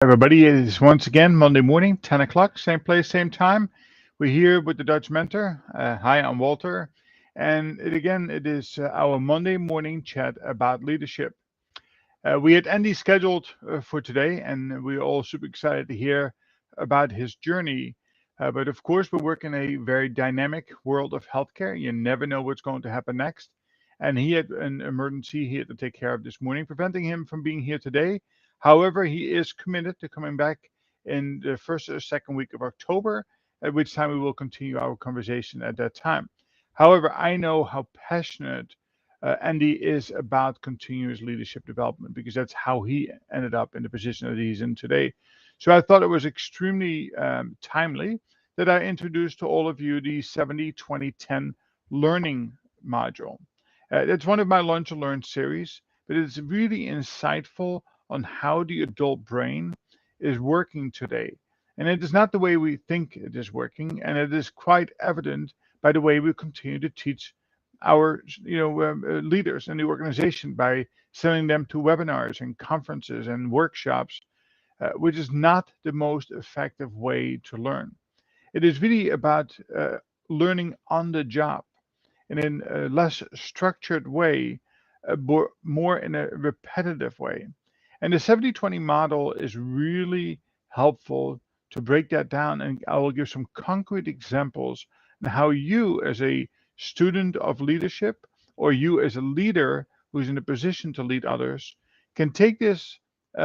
Everybody, it is once again Monday morning, 10 o'clock, same place, same time. We're here with the Dutch Mentor. Hi, I'm Walter. And it is our Monday morning chat about leadership. We had Andy scheduled for today, and we're all super excited to hear about his journey. But of course, we work in a very dynamic world of healthcare. You never know what's going to happen next. And he had an emergency he had to take care of this morning, preventing him from being here today. However, he is committed to coming back in the first or second week of October, at which time we will continue our conversation at that time. However, I know how passionate Andy is about continuous leadership development because that's how he ended up in the position that he's in today. So I thought it was extremely timely that I introduced to all of you the 70-20-10 learning module. It's one of my Learn to Learn series, but it's really insightful on how the adult brain is working today. And it is not the way we think it is working, and it is quite evident by the way we continue to teach our leaders in the organization by sending them to webinars and conferences and workshops, which is not the most effective way to learn. It is really about learning on the job in a less structured way, more in a repetitive way. And the 70-20 model is really helpful to break that down. And I will give some concrete examples on how you, as a student of leadership, or you as a leader who's in a position to lead others, can take this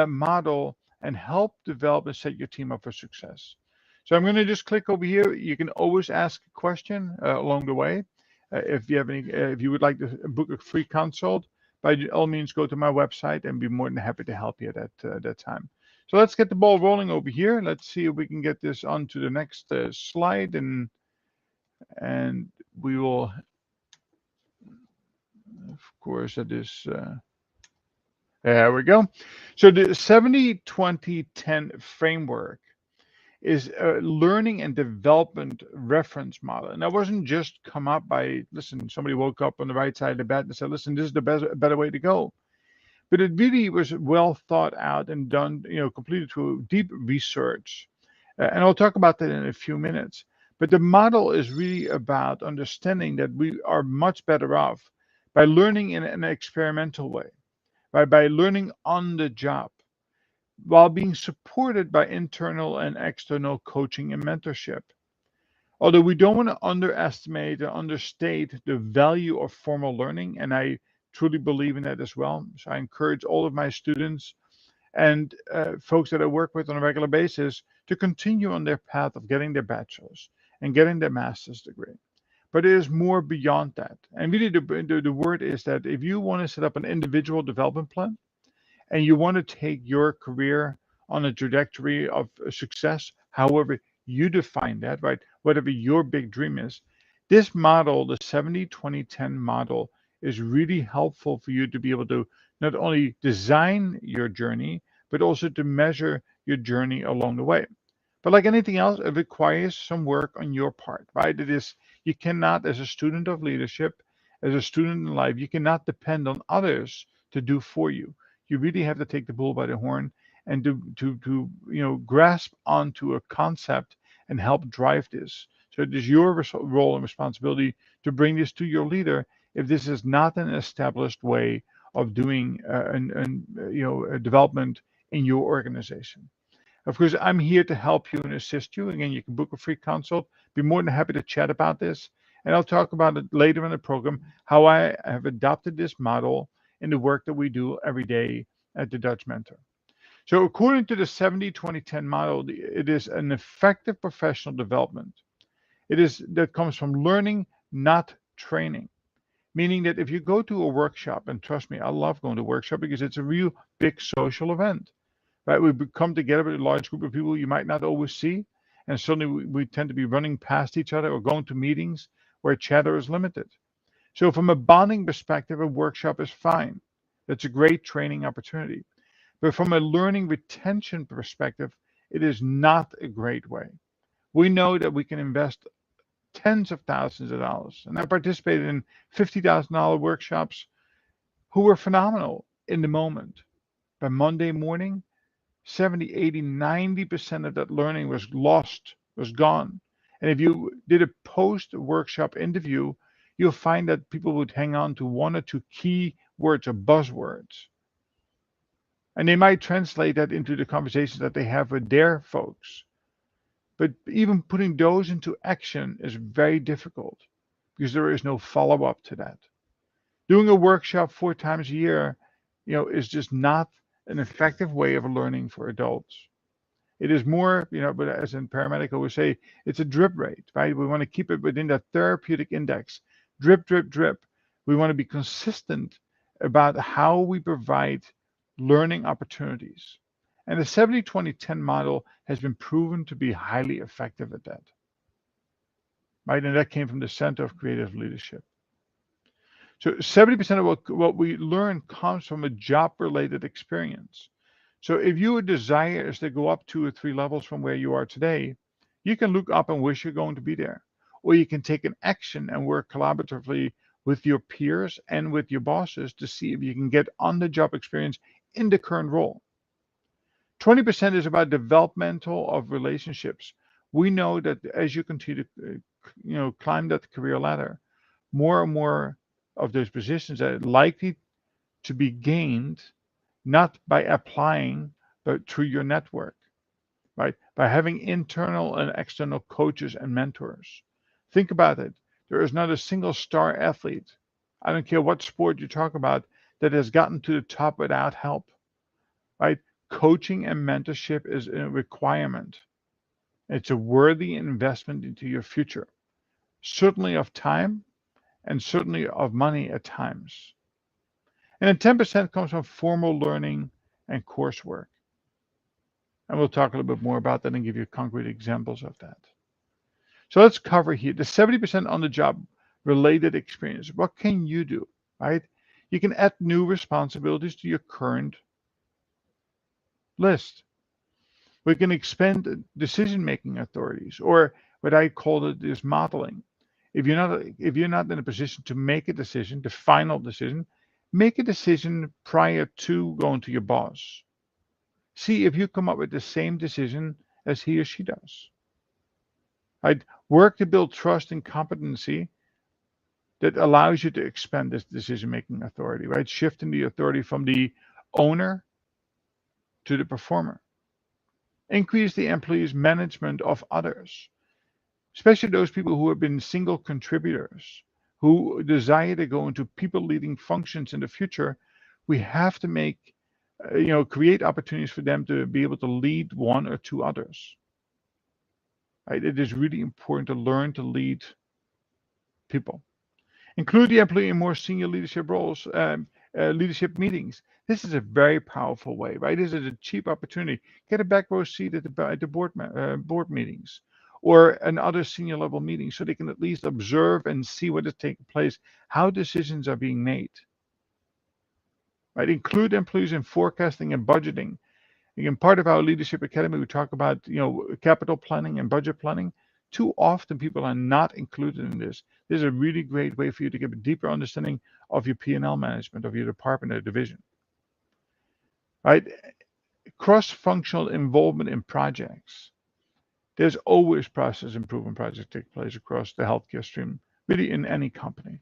model and help develop and set your team up for success. So I'm going to just click over here. You can always ask a question along the way. If you would like to book a free consult, by all means, go to my website and be more than happy to help you at that time. So let's get the ball rolling over here. Let's see if we can get this onto the next slide, and we will, of course, that is. There we go. So the 70-20-10 framework is a learning and development reference model. And that wasn't just come up by, listen, somebody woke up on the right side of the bed and said, listen, this is the better way to go. But it really was well thought out and done, completed through deep research. And I'll talk about that in a few minutes. But the model is really about understanding that we are much better off by learning in an experimental way, by learning on the job while being supported by internal and external coaching and mentorship. Although we don't want to underestimate or understate the value of formal learning, and I truly believe in that as well. So I encourage all of my students and folks that I work with on a regular basis to continue on their path of getting their bachelor's and getting their master's degree. But it is more beyond that. And really, the word is that if you want to set up an individual development plan, and you want to take your career on a trajectory of success, however you define that, right? Whatever your big dream is, this model, the 70-20-10 model, is really helpful for you to be able to not only design your journey, but also to measure your journey along the way. But like anything else, it requires some work on your part, right? It is, you cannot, as a student of leadership, as a student in life, you cannot depend on others to do for you. You really have to take the bull by the horn and to grasp onto a concept and help drive this. So it is your role and responsibility to bring this to your leader if this is not an established way of doing a development in your organization. Of course, I'm here to help you and assist you. Again, you can book a free consult. Be more than happy to chat about this. And I'll talk about it later in the program, how I have adopted this model in the work that we do every day at the Dutch Mentor. So according to the 70-20-10 model, it is an effective professional development. It is that comes from learning, not training. Meaning that if you go to a workshop, and trust me, I love going to workshop because it's a real big social event. Right? We come together with a large group of people you might not always see, and suddenly we tend to be running past each other or going to meetings where chatter is limited. So from a bonding perspective, a workshop is fine. That's a great training opportunity. But from a learning retention perspective, it is not a great way. We know that we can invest tens of thousands of dollars. And I participated in $50,000 workshops who were phenomenal in the moment. By Monday morning, 70, 80, 90% of that learning was lost, was gone. And if you did a post-workshop interview, you'll find that people would hang on to one or two key words or buzzwords. And they might translate that into the conversations that they have with their folks. But even putting those into action is very difficult because there is no follow-up to that. Doing a workshop 4 times a year, is just not an effective way of learning for adults. It is more, but as in paramedic always say, it's a drip rate, right? We want to keep it within that therapeutic index. Drip, drip, drip. We want to be consistent about how we provide learning opportunities. And the 70-20-10 model has been proven to be highly effective at that, right? And that came from the Center of Creative Leadership. So 70% of what we learn comes from a job-related experience. So if your desire is to go up 2 or 3 levels from where you are today, you can look up and wish you're going to be there. Or you can take an action and work collaboratively with your peers and with your bosses to see if you can get on-the-job experience in the current role. 20% is about developmental of relationships. We know that as you continue to climb that career ladder, more and more of those positions are likely to be gained not by applying, but through your network, right? By having internal and external coaches and mentors. Think about it. There is not a single star athlete, I don't care what sport you talk about, that has gotten to the top without help, right? Coaching and mentorship is a requirement. It's a worthy investment into your future, certainly of time and certainly of money at times. And then 10% comes from formal learning and coursework. And we'll talk a little bit more about that and give you concrete examples of that. So let's cover here the 70% on the job related experience. What can you do, right? You can add new responsibilities to your current list. We can expand decision-making authorities, or what I call it is modeling. If you're not in a position to make a decision, the final decision, make a decision prior to going to your boss. See if you come up with the same decision as he or she does. Right? Work to build trust and competency that allows you to expand this decision-making authority, right? Shifting the authority from the owner to the performer. Increase the employee's management of others, especially those people who have been single contributors, who desire to go into people-leading functions in the future. We have to create opportunities for them to be able to lead one or two others. Right? It is really important to learn to lead people. Include the employee in more senior leadership roles, leadership meetings. This is a very powerful way, right? This is a cheap opportunity. Get a back row seat at the board meetings or another senior level meeting so they can at least observe and see what is taking place, how decisions are being made. Right? Include employees in forecasting and budgeting. Again, part of our Leadership Academy, we talk about capital planning and budget planning. Too often people are not included in this. This is a really great way for you to get a deeper understanding of your P&L management of your department or division. Right? Cross-functional involvement in projects. There's always process improvement projects take place across the healthcare stream, really in any company.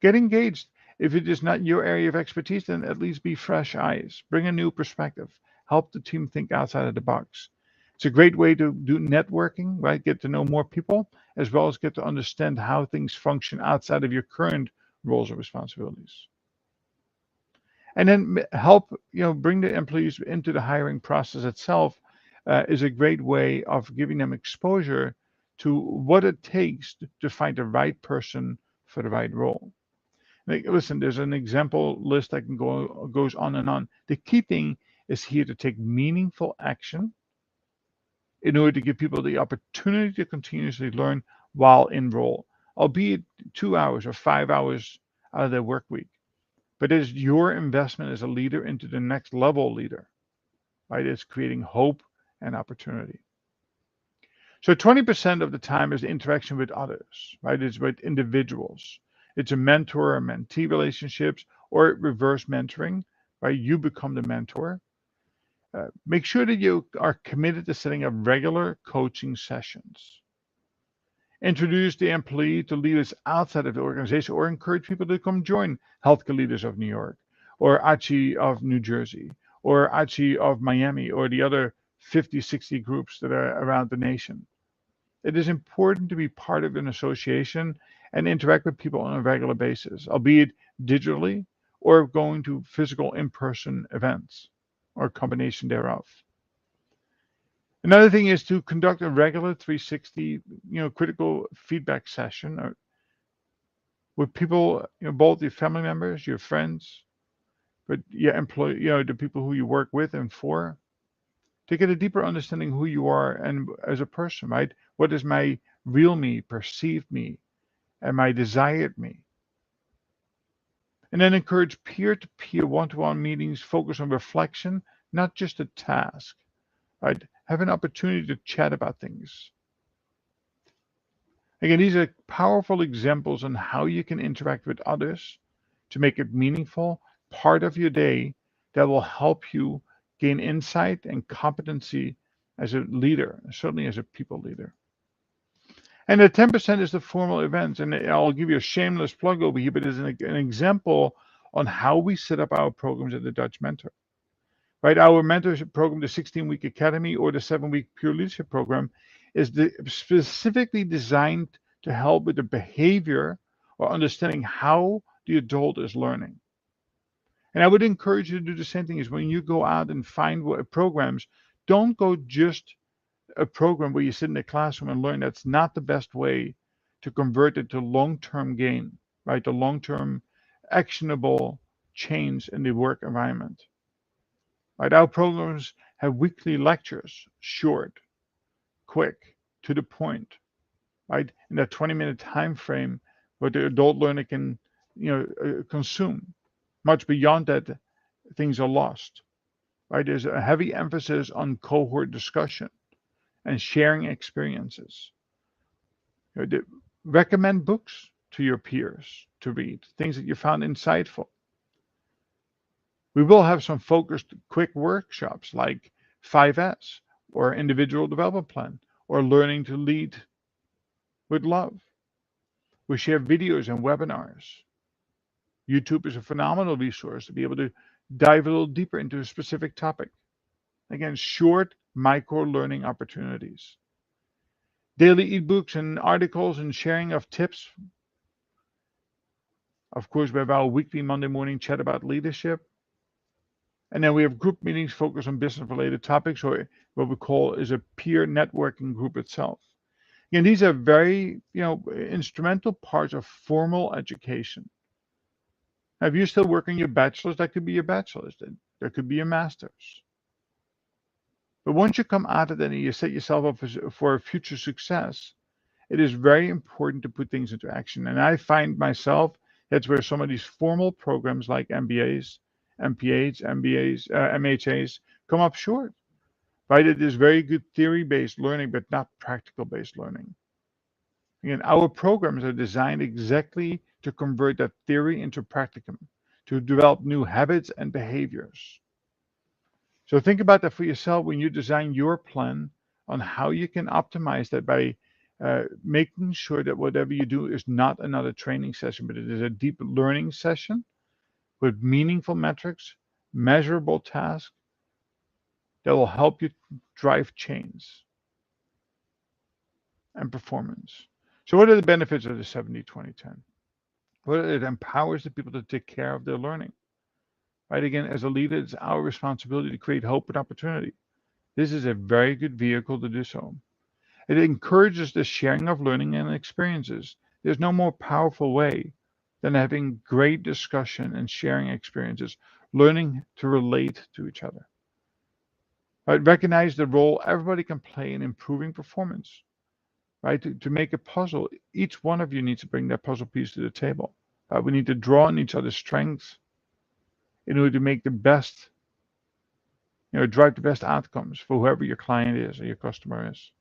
Get engaged. If it is not your area of expertise, then at least be fresh eyes. Bring a new perspective. Help the team think outside of the box. It's a great way to do networking, right? Get to know more people, as well as get to understand how things function outside of your current roles and responsibilities. And then help, bring the employees into the hiring process itself is a great way of giving them exposure to what it takes to find the right person for the right role. Listen, there's an example list that goes on and on. The key thing is here to take meaningful action in order to give people the opportunity to continuously learn while in role, albeit 2 hours or 5 hours out of their work week. But it is your investment as a leader into the next level leader, right? It's creating hope and opportunity. So 20% of the time is interaction with others, right? It's with individuals. It's a mentor or mentee relationships or reverse mentoring, right? You become the mentor. Make sure that you are committed to setting up regular coaching sessions. Introduce the employee to leaders outside of the organization or encourage people to come join Healthcare Leaders of New York or ACHI of New Jersey or ACHI of Miami or the other 50, 60 groups that are around the nation. It is important to be part of an association and interact with people on a regular basis, albeit digitally or going to physical in-person events or a combination thereof. Another thing is to conduct a regular 360, critical feedback session with people, both your family members, your friends, but your employee, the people who you work with and for, to get a deeper understanding who you are and as a person, right? What is my real me, perceived me, and my desired me? And then encourage peer-to-peer one-to-one meetings, focus on reflection, not just a task, right? Have an opportunity to chat about things. Again, these are powerful examples on how you can interact with others to make it meaningful, part of your day that will help you gain insight and competency as a leader, certainly as a people leader. And the 10% is the formal events. And I'll give you a shameless plug over here, but it's an example on how we set up our programs at the Dutch Mentor. Right? Our mentorship program, the 16-week academy or the 7-week pure leadership program, is specifically designed to help with the behavior or understanding how the adult is learning. And I would encourage you to do the same thing. Is when you go out and find programs, don't go just a program where you sit in the classroom and learn. That's not the best way to convert it to long-term gain, right? The long-term actionable change in the work environment. Right? Our programs have weekly lectures, short, quick, to the point, right? In that 20-minute time frame where the adult learner can, consume. Much beyond that, things are lost, right? There's a heavy emphasis on cohort discussion and sharing experiences. Recommend books to your peers to read, things that you found insightful. We will have some focused quick workshops like 5S or individual development plan or learning to lead with love. We share videos and webinars. YouTube is a phenomenal resource to be able to dive a little deeper into a specific topic. Again, short micro learning opportunities. Daily ebooks and articles and sharing of tips. Of course, we have our weekly Monday morning chat about leadership. And then we have group meetings focused on business-related topics, or what we call is a peer networking group itself. Again, these are very, instrumental parts of formal education. Now, if you're still working your bachelor's, that could be your bachelor's. That could be your master's. But once you come out of that and you set yourself up for future success, it is very important to put things into action. And I find myself, that's where some of these formal programs like MBAs, MPHs, MBAs, MHAs come up short. Right? It is very good theory-based learning, but not practical-based learning. Again, our programs are designed exactly to convert that theory into practicum, to develop new habits and behaviors. So think about that for yourself when you design your plan on how you can optimize that by making sure that whatever you do is not another training session, but it is a deep learning session with meaningful metrics, measurable tasks that will help you drive change and performance. So what are the benefits of the 70-20-10? Well, it empowers the people to take care of their learning. Right? Again, as a leader, it's our responsibility to create hope and opportunity. This is a very good vehicle to do so. It encourages the sharing of learning and experiences. There's no more powerful way than having great discussion and sharing experiences, learning to relate to each other. Right? Recognize the role everybody can play in improving performance. Right? To make a puzzle, each one of you needs to bring that puzzle piece to the table. We need to draw on each other's strengths in order to make the best, drive the best outcomes for whoever your client is or your customer is.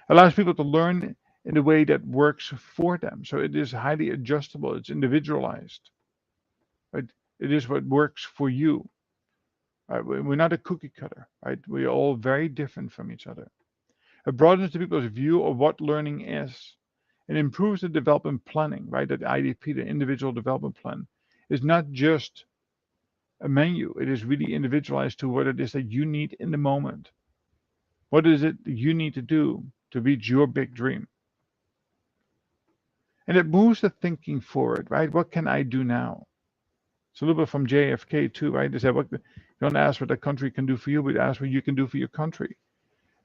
Allows people to learn in a way that works for them. So it is highly adjustable. It's individualized. Right? It is what works for you. Right? We're not a cookie cutter, right? We're all very different from each other. It broadens the people's view of what learning is. It improves the development planning, right? That IDP, the individual development plan, is not just a menu. It is really individualized to what it is that you need in the moment. What is it that you need to do to reach your big dream? And it moves the thinking forward, right? What can I do now? It's a little bit from JFK too, right? They said, you don't ask what the country can do for you, but ask what you can do for your country.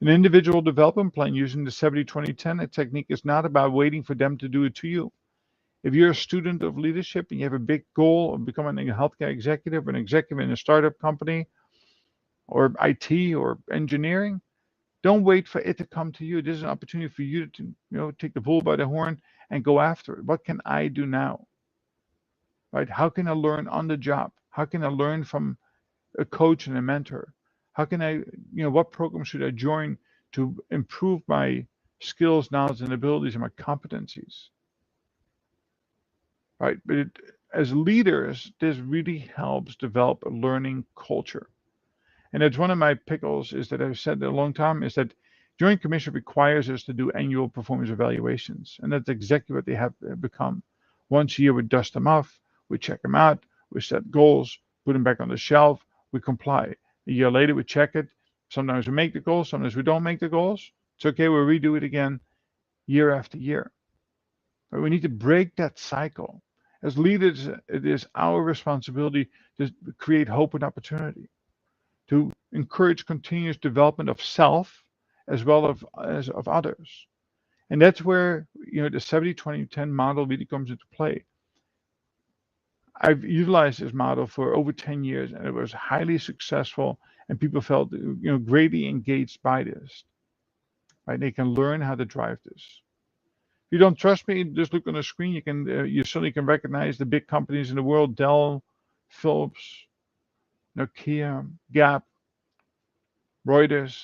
An individual development plan using the 70-20-10 technique is not about waiting for them to do it to you. If you're a student of leadership and you have a big goal of becoming a healthcare executive, an executive in a startup company, or IT or engineering, don't wait for it to come to you. This is an opportunity for you to, take the bull by the horn and go after it. What can I do now? Right? How can I learn on the job? How can I learn from a coach and a mentor? How can I, what program should I join to improve my skills, knowledge, and abilities and my competencies? Right? But as leaders, this really helps develop a learning culture. And it's one of my pickles is that I've said a long time is that Joint Commission requires us to do annual performance evaluations. And that's exactly what they have become. Once a year, we dust them off, we check them out, we set goals, put them back on the shelf, we comply. A year later, we check it. Sometimes we make the goals, sometimes we don't make the goals. It's okay, we'll redo it again year after year. But we need to break that cycle. As leaders, it is our responsibility to create hope and opportunity, to encourage continuous development of self as well as of others. And that's where the 70-20-10 model really comes into play. I've utilized this model for over 10 years and it was highly successful and people felt greatly engaged by this. Right? They can learn how to drive this. If you don't trust me, just look on the screen. You certainly can recognize the big companies in the world: Dell, Philips, Nokia, Gap, Reuters.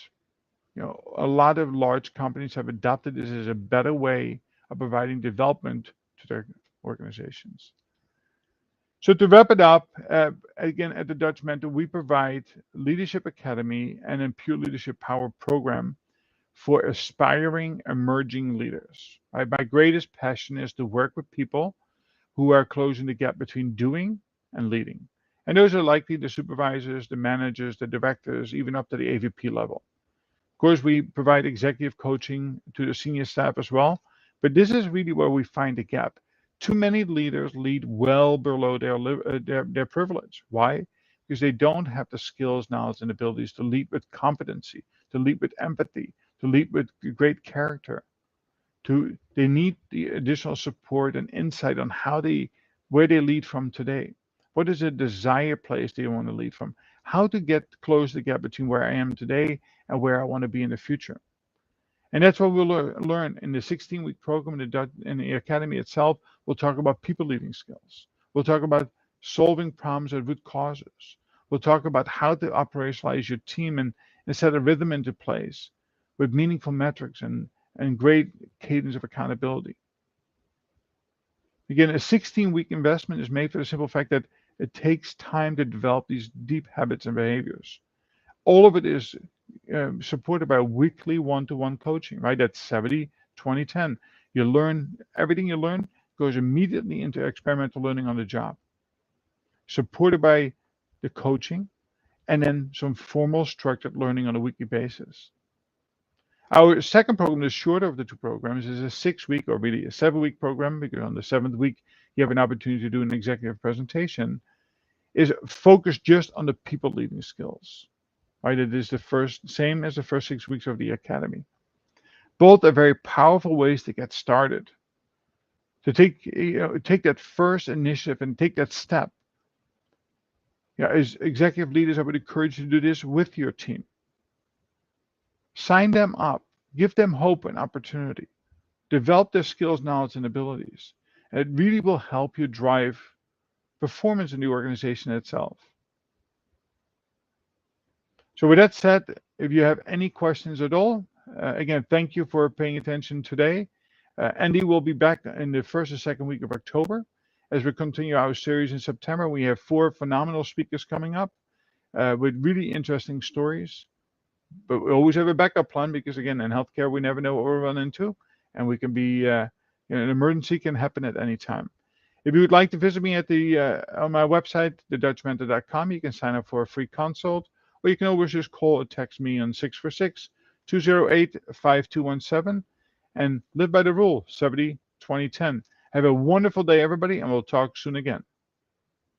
A lot of large companies have adopted this as a better way of providing development to their organizations. So to wrap it up, again, at the Dutch Mentor, we provide Leadership Academy and a Pure Leadership Power program for aspiring, emerging leaders. Right? My greatest passion is to work with people who are closing the gap between doing and leading. And those are likely the supervisors, the managers, the directors, even up to the AVP level. Of course, we provide executive coaching to the senior staff as well, but this is really where we find the gap. Too many leaders lead well below their privilege. Why? Because they don't have the skills, knowledge, and abilities to lead with competency, to lead with empathy, to lead with great character. They need the additional support and insight on where they lead from today. What is a desired place they want to lead from? How to close the gap between where I am today and where I want to be in the future. And that's what we'll learn in the 16-week program in the academy itself. We'll talk about people leading skills. We'll talk about solving problems at root causes. We'll talk about how to operationalize your team and set a rhythm into place with meaningful metrics and great cadence of accountability. Again, a 16-week investment is made for the simple fact that it takes time to develop these deep habits and behaviors. All of it is supported by weekly one-to-one coaching, right? That's 70-20-10. Everything you learn goes immediately into experimental learning on the job, supported by the coaching, and then some formal structured learning on a weekly basis. Our second program, the shorter of the two programs, is a 6-week or really a 7-week program, because on the 7th week, you have an opportunity to do an executive presentation, is focused just on the people leading skills. Right? It is same as the first 6 weeks of the academy. Both are very powerful ways to get started. To take that first initiative and take that step. As executive leaders, I would encourage you to do this with your team. Sign them up. Give them hope and opportunity. Develop their skills, knowledge, and abilities. And it really will help you drive performance in the organization itself. So with that said, if you have any questions at all, again, thank you for paying attention today. Andy will be back in the first or second week of October as we continue our series in September. We have 4 phenomenal speakers coming up. with really interesting stories. But we always have a backup plan because, again, in healthcare, we never know what we'll run into, and we can be, an emergency can happen at any time. If you would like to visit me at the on my website, thedutchmentor.com, you can sign up for a free consult, or you can always just call or text me on 646-208-5217 and live by the rule 70-20-10. Have a wonderful day, everybody, and we'll talk soon again.